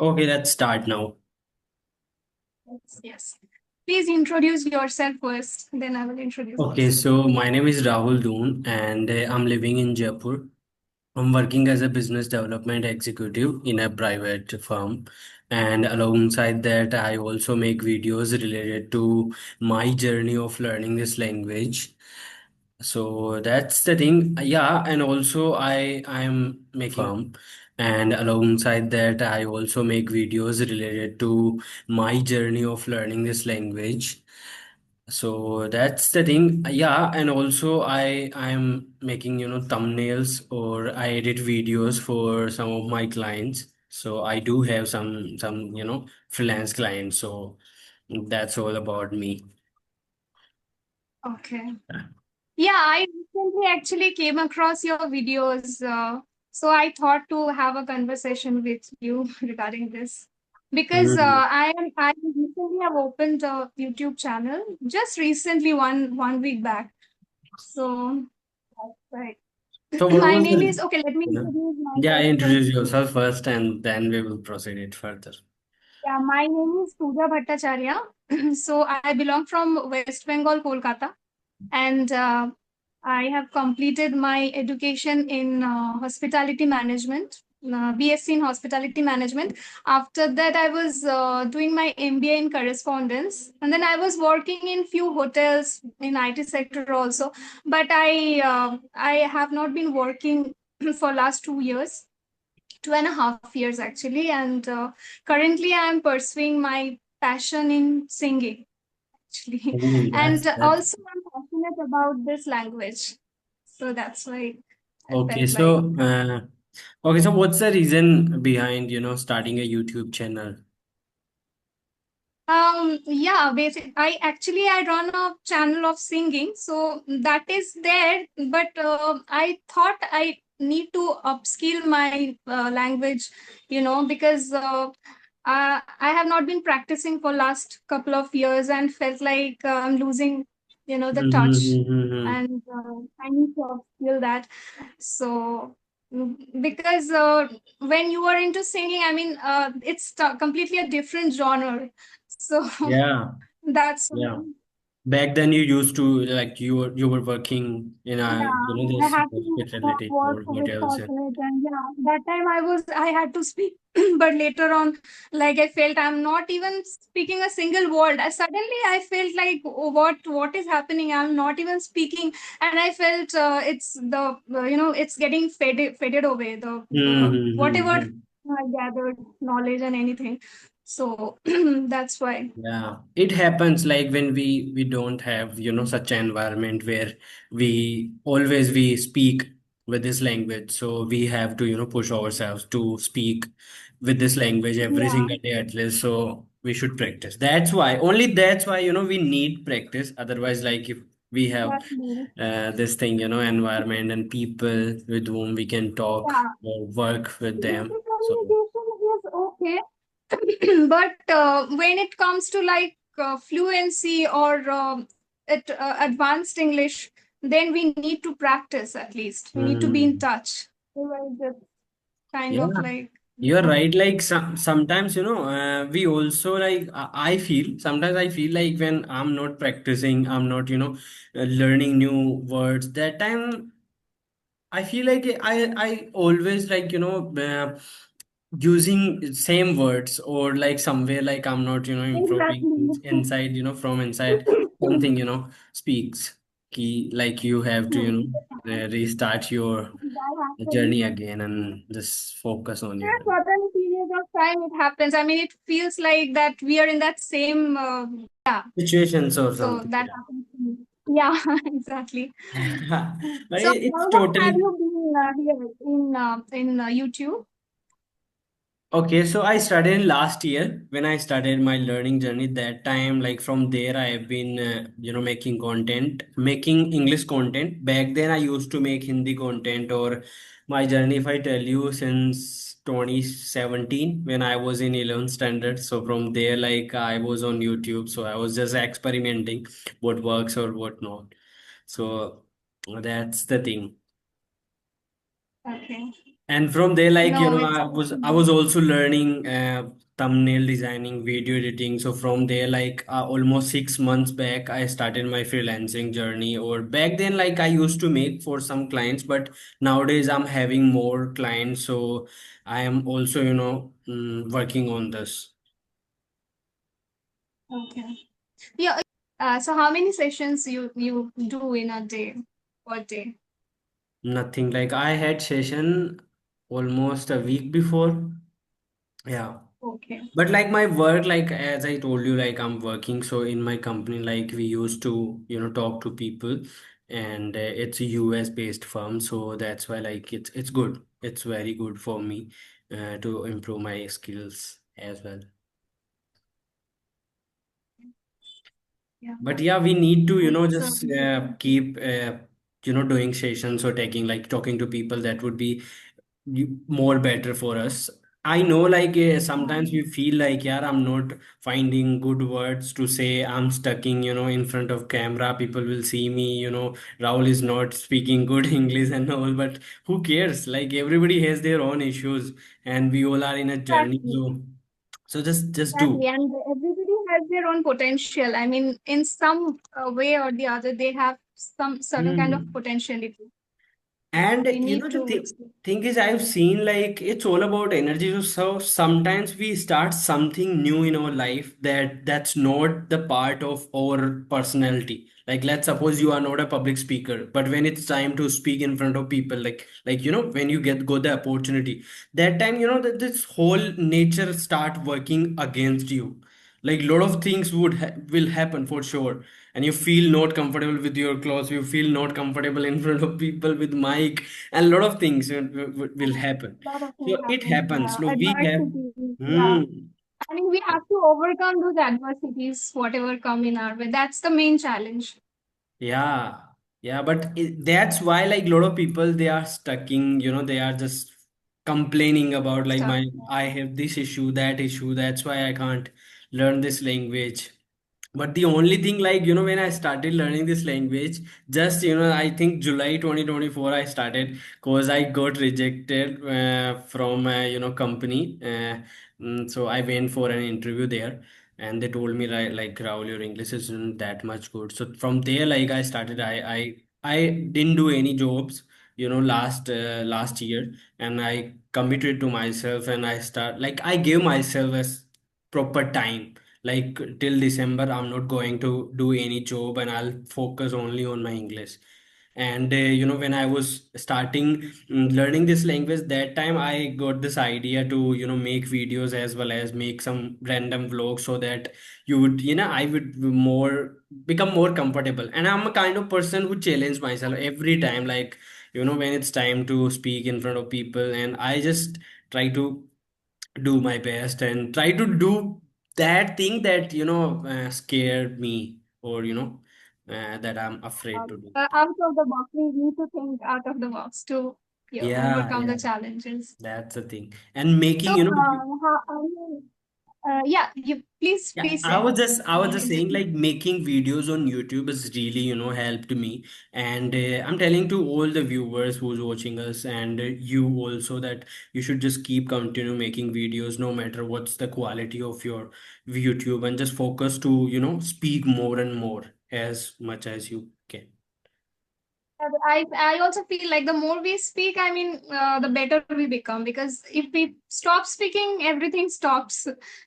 Okay, let's start now. Yes, yes. Please introduce yourself first, then I will introduce Okay, myself. so my name is Rahul Doon and I'm living in Jaipur. I'm working as a business development executive in a private firm. And alongside that, I also make videos related to my journey of learning this language. So that's the thing. Yeah, and also I'm making firm. And alongside that, I also make videos related to my journey of learning this language. So that's the thing. Yeah, and also I'm making, thumbnails or I edit videos for some of my clients. So I do have some, freelance clients. So that's all about me. Okay. Yeah, I recently actually came across your videos. So I thought to have a conversation with you regarding this. Because Mhm. I recently have opened a YouTube channel just recently, one week back. So that's right. So what My was name is the, okay, let me yeah, introduce yeah, myself introduce first. yourself first and then we will proceed it further. Yeah, my name is Pooja Bhattacharya. So I belong from West Bengal, Kolkata, and I have completed my education in hospitality management, BSc in hospitality management. After that, I was doing my MBA in correspondence, and then I was working in few hotels in IT sector also. But I have not been working for last 2 years, 2.5 years actually, and currently I am pursuing my passion in singing actually. Oh, And that's also I'm passionate about this language. So that's why I okay. felt like So what's the reason behind, starting a YouTube channel? yeah, basic I run a channel of singing, so that is there, but I thought I need to upskill my language, because I have not been practicing for last couple of years and felt like I'm losing, the touch, Mm-hmm. and I need to upskill that. So because when you are into singing, I mean, it's completely a different genre. So Yeah, that's yeah. why. Back then you used to like you were working in a Yeah, I this had to hospitality work or with hotels. corporate, and yeah, that time I had to speak, but later on, like I felt I'm not even speaking a single word. Suddenly I felt like, oh, what is happening? I'm not even speaking, and I felt it's getting faded away. The whatever Mm-hmm. I gathered knowledge and anything. So that's why. Yeah, it happens like when we don't have, such an environment where we speak with this language. So we have to, push ourselves to speak with this language every Yeah, single day at least. So we should practice. That's why, we need practice. Otherwise, like if we have exactly. this thing, environment and people with whom we can talk Yeah. or work with them. Basic So communication is okay, but when it comes to like fluency or advanced English, then we need to practice at least. We need to be in mm, touch. Otherwise, it's kind of yeah. like, You're right. Like sometimes, we also like I feel like when I'm not practicing, I'm not, learning new words. That time I feel like I always like, using same words or like somewhere like I'm not, improving exactly. inside, from inside something, speaks. Key like you have to, Hmm. restart your That happens. journey again and just focus on There your are certain periods of time it happens. I mean, it feels like that we are in that same, yeah. situations or So something. that happens to me. Yeah, exactly. But So it's how long have totally you been here in YouTube? okay. So I started last year when I started my learning journey. That time, like from there, I have been, making content, making English content. Back then, I used to make Hindi content or my journey, if I tell you, since 2017 when I was in 11th standard. So from there, like I was on YouTube. So I was just experimenting what works or what not. So that's the thing. Okay. And from there, like, No, it's I was also learning thumbnail designing, video editing. So from there, like, almost 6 months back, I started my freelancing journey. Or back then, like, I used to make for some clients, but nowadays I'm having more clients. So I am also, working on this. okay. Yeah. So how many sessions you do in a day, per day? Nothing, like, I had session almost a week before. Yeah. Okay. But like my work, like as I told you, like I'm working. So in my company, like we used to, talk to people, and it's a US based firm. So that's why, like, it's good. It's very good for me to improve my skills as well. Yeah. But yeah, we need to, So just keep, doing sessions or taking, like, talking to people. That would be more better for us. I know, like, sometimes we feel like, yeah, I'm not finding good words to say. I'm stucking, in front of camera. People will see me, Rahul is not speaking good English and all. But who cares? Like, everybody has their own issues, and we all are in a journey. exactly. So just do. Exactly, and everybody has their own potential. I mean, in some way or the other, they have some certain kind of Hmm. potentiality. Yeah, And we need the to. thing is, I've seen, like, it's all about energy. So sometimes we start something new in our life that's not the part of our personality. Like, let's suppose you are not a public speaker, but when it's time to speak in front of people, like, when you got the opportunity, that time, that this whole nature start working against you. Like, lot of things will happen for sure, and you feel not comfortable with your clothes, you feel not comfortable in front of people with mic, and a lot of things will happen. A lot of So things it happen. happens. Yeah, No, we have. adversity. Yeah, Hmm. I mean, we have to overcome those adversities, whatever come in our way. That's the main challenge. Yeah, yeah, but that's why, like, a lot of people, they are stucking, they are just complaining about, like, Stuff. I have this issue, that issue, that's why I can't learn this language. But the only thing, like, when I started learning this language, just, I think July 2024, I started, because I got rejected from, company. So I went for an interview there, and they told me, right, like, Rahul, your English isn't that much good. So from there, like, I started, I didn't do any jobs, last year, and I committed to myself, and I start, like, I gave myself as proper time, like, till December, I'm not going to do any job, and I'll focus only on my English. And when I was starting learning this language, that time I got this idea to, make videos as well as make some random vlogs, so that I would more become more comfortable. And I'm a kind of person who challenge myself every time, like, when it's time to speak in front of people, and I just try to do my best and try to do that thing that, scared me, or, that I'm afraid to do. Out of the box, we need to think out of the box to, yeah, Yeah, overcome yeah, the challenges. that's the thing. And So, making, I mean, yeah, you yeah, please I say. was just I was just Continue. saying, like, making videos on YouTube has really, helped me. And I'm telling to all the viewers who's watching us, and you also, that you should just keep continue making videos, no matter what's the quality of your YouTube, and just focus to, speak more and more as much as you can. I also feel like the more we speak, I mean, the better we become. Because if we stop speaking, everything stops.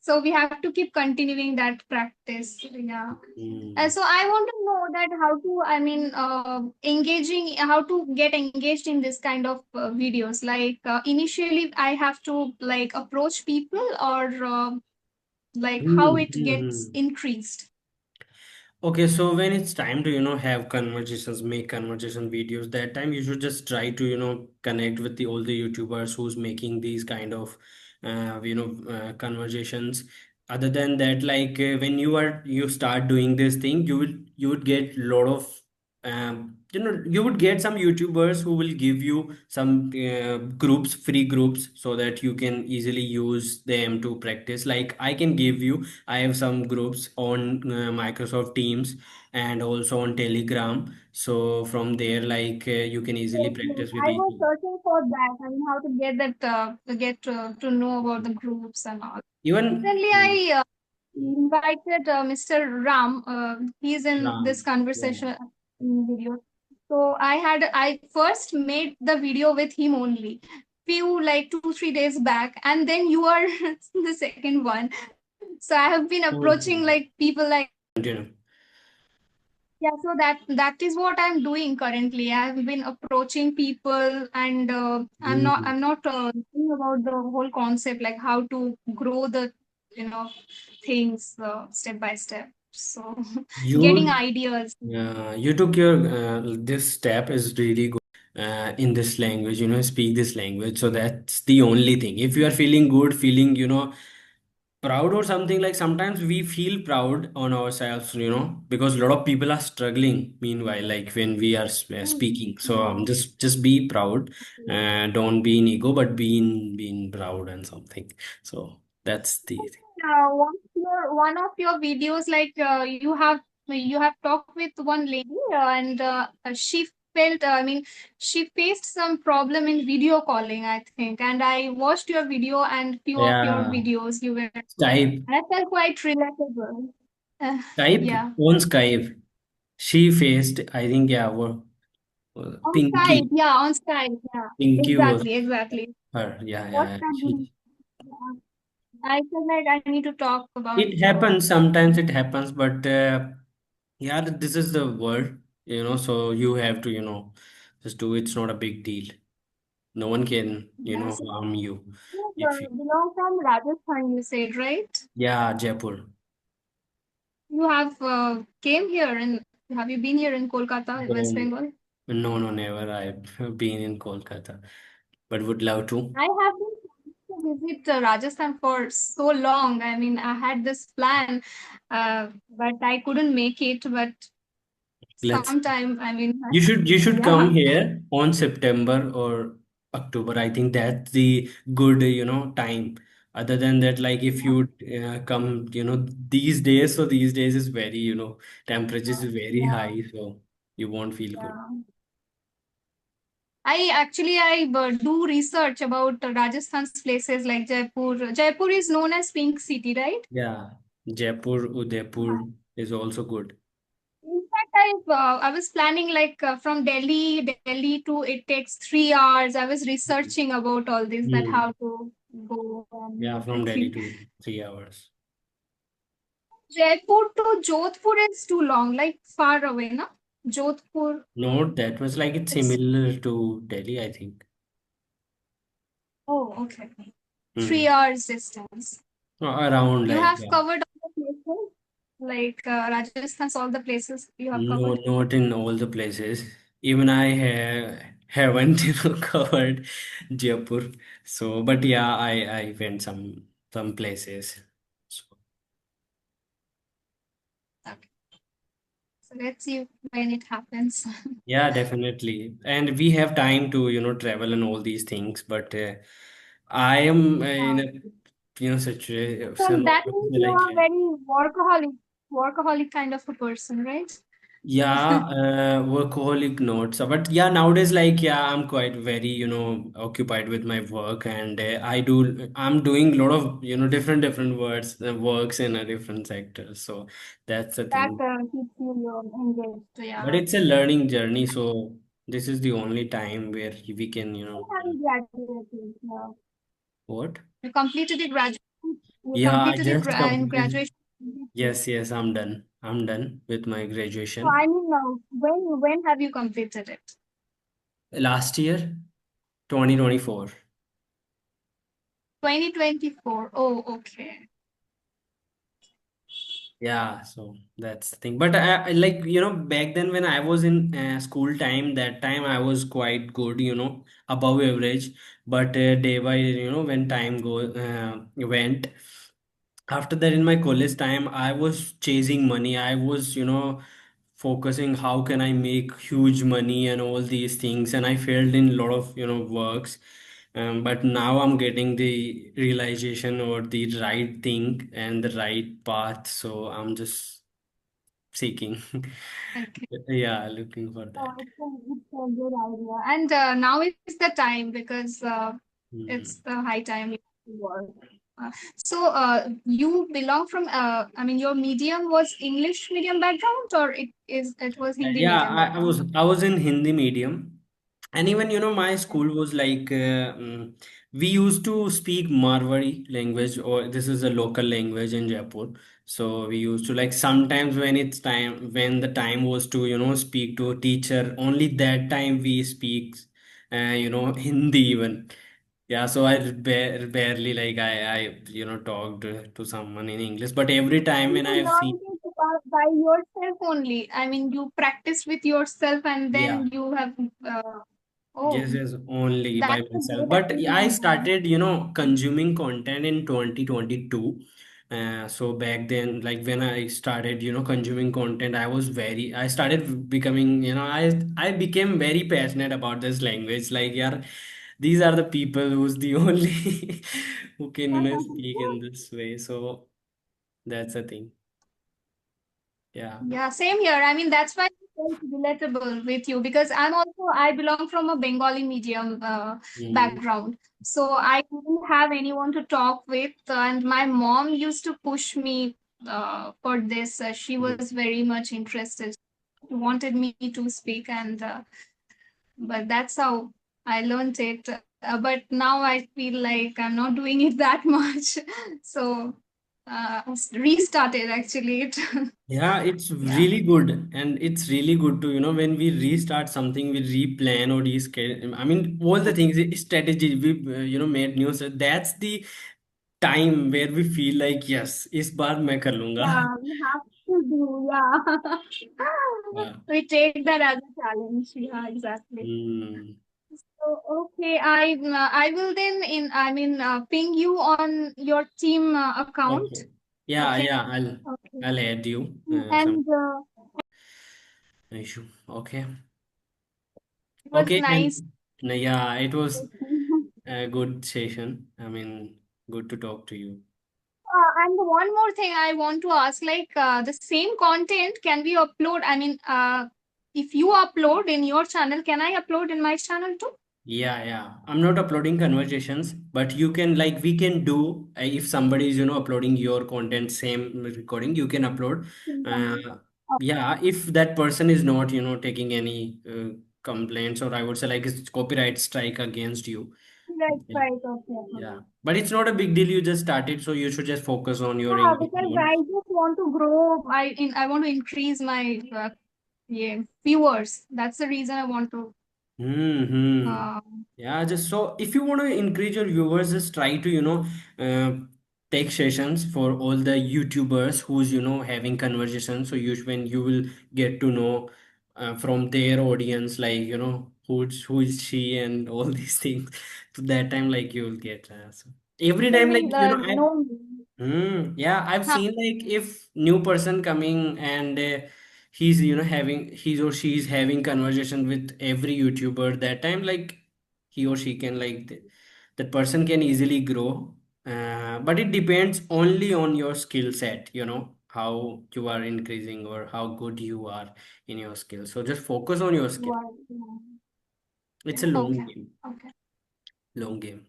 So we have to keep continuing that practice. Yeah. Mm. So I want to know that how to, I mean, how to get engaged in this kind of videos. Like initially, I have to like approach people, or like how Mm, it mm, gets mm. increased. Okay, so when it's time to, have conversations, make conversation videos, that time you should just try to, connect with all the YouTubers who's making these kind of, conversations. Other than that, like, when you start doing this thing, you would get lot of you would get some YouTubers who will give you some groups, free groups, so that you can easily use them to practice. Like I can give you, I have some groups on Microsoft Teams and also on Telegram. So from there, like you can easily Yes, yes. practice with I each. was searching for that. I mean, how to get that, to get to know about the groups and all. Even Recently, I invited Mr. Ram. He's in this Ram, yeah. conversation video. So I first made the video with him only, few like 2 3 days back, and then you are the second one. So I have been approaching Okay. like people like. Continue. Yeah, so that is what I'm doing currently. I've been approaching people, and Hmm. I'm not thinking about the whole concept, like how to grow the things step by step. So getting You ideas. you took your this step is really good in this language, speak this language. So that's the only thing. If you are feeling good, feeling, proud or something, like sometimes we feel proud on ourselves, because a lot of people are struggling meanwhile, like when we are Mm, speaking. So yeah. just be proud. Don't be in ego, but be in proud and something. So that's the thing. One of your videos, like you have talked with one lady, and she felt. I mean, she faced some problem in video calling, I think. And I watched your video and few of your Yeah. videos. Skype. And I felt quite relatable. Uh, Skype, yeah, on Skype. She faced, I think, yeah, on Skype. Pinky. Yeah, on Skype. Yeah, Pinky was exactly, exactly. her. Yeah, What yeah, yeah. happened? I felt like I need to talk about. It happens sometimes. It happens, but yeah, this is the world, So you have to, just do it. It's not a big deal. No one can, Yeah, so harm you you if you. belong from Rajasthan, you said, right? Yeah, Jaipur. You have came here and have you been here in Kolkata, West No, Bengal? no, no, never. I've been in Kolkata, but would love to. I have been planning to visit Rajasthan for so long. I mean, I had this plan, but I couldn't make it. But Let's. sometime, I mean, You should come yeah, here on September or October. I think that's the good, time. Other than that, like if you come, these days, so these days is very, temperature is very yeah, high, so you won't feel good. yeah. I do research about Rajasthan's places like Jaipur. Jaipur is known as Pink City, right? Yeah, Jaipur, Udaipur is also good. In fact, I was planning like from Delhi to it takes 3 hours. I was researching about all this, that Hmm. how to go and Yeah, from Delhi everything. to 3 hours. Jaipur to Jodhpur is too long, like far away, no? Jodhpur, No, that was like it's it's similar to Delhi, I think. oh okay, three Hmm. hours distance. Around You like, have yeah. covered all the places, like Rajasthan's all the places you have No, covered. not in all the places. Even I haven't, covered Jaipur. So, but yeah, I went some places. So, Okay. So let's see when it happens. yeah, definitely. And we have time to, travel and all these things. But I am in Yeah. a, So situation that means you like. are very workaholic kind of a person, right? Yeah, workaholic notes. But yeah, nowadays, like, yeah, I'm quite very, occupied with my work, and I'm doing a lot of, different works in a different sector. So that's the That thing. keeps you engaged. But Yeah. it's a learning journey. So this is the only time where we can, When have you graduated? Yeah. what? You completed the graduation. You Yeah, I completed it just in completed. graduation. Yes, yes, I'm done. I'm done with my So graduation I mean, when have you completed it? last year, 2024. 2024. Oh, okay. Yeah, so that's the thing. But I like, back then when I was in school time, that time I was quite good, above average. But day by, when time went, after that in my college time, I was chasing money. I was, focusing how can I make huge money and all these things, and I failed in a lot of works. But now I'm getting the realization or the right thing and the right path, so I'm just seeking. Okay. Yeah, looking for Oh, that. it's a good idea. And now is the time because it's Hmm. the high time to work. So you belong from I mean your medium was English medium background or it was Hindi Yeah, medium I background? was in Hindi medium, and even my Okay. school was like we used to speak Marwari language, or this is a local language in Jaipur. So we used to like sometimes when it's time when the time was to speak to a teacher, only that time we speak Hindi even. Yeah, so I barely like I talked to someone in English, but every time And when you I've learned seen. it by yourself only. I mean you practiced with yourself and Yeah. then you have uh, Yes, oh, yes, only by that's a myself. great But I achievement. started, consuming content in 2022. So back then, like when I started, consuming content, I started becoming, I became very passionate about this language. Like, yeah, these are the people who's the only who can, speak in this way. So that's the thing. Yeah. Yeah, same here. I mean, that's why I felt relatable with you because I belong from a Bengali medium Mm, background. So I didn't have anyone to talk with, and my mom used to push me for this. She mm. was very much interested. She wanted me to speak, and but that's how I learned it. But now I feel like I'm not doing it that much. So restarted actually it. Yeah, it's Yeah. really good, and it's really good to, when we restart something, we replan or reschedule. I mean, all the things, strategy we, made news. That's the time where we feel like, yes, इस बार मैं कर लूंगा. Yeah, we have to do. Yeah. Yeah. We take that as a challenge. Yeah, exactly. Hmm. So, okay, I will then ping you on your team account. Okay. Yeah, Okay. yeah. Okay. I'll add you. Some And issue. Okay. it was Okay. nice. Yeah, it was a good session. I mean, good to talk to you. And one more thing I want to ask, like the same content can we upload? If you upload in your channel, can I upload in my channel too? Yeah, yeah. I'm not uploading conversations, but you can like we can do if somebody is uploading your content, same recording, you can upload. Uh, yeah, if that person is not taking any complaints, or I would say like it's copyright strike against you. Right, Yeah, right, okay, yeah. okay. But it's not a big deal. You just started, so you should just focus on your Yeah, English because mode. I just want to grow. I want to increase my yeah, viewers. That's the reason I want to. Hmm. Um, Yeah, just so if you want to increase your viewers, just try to, take sessions for all the YouTubers who's, having conversations. So when you will get to know from their audience, like, who is she and all these things. So that time, like, you will get. So every they time, like, will I know me. Yeah, I've Huh. seen like if new person coming and he's having he's or she's having conversation with every YouTuber, that time like he or she can like that person can easily grow. But it depends only on your skill set, how you are increasing or how good you are in your skill. So just focus on your skill. Right, yeah. It's a Yeah. Okay, long game, okay. long game,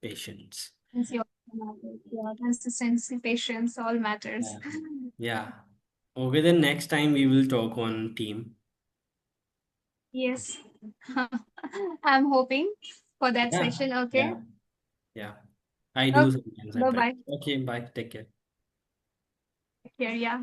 patience. Consistency also matters. Yeah, consistency, patience, all matters. Yeah. Yeah. Okay, then next time we will talk on team. Yes. I'm hoping for that Yeah, session. Okay. yeah, yeah. I do Okay. sometimes I Bye practice. bye. Okay, bye. Take care. Take care. Yeah.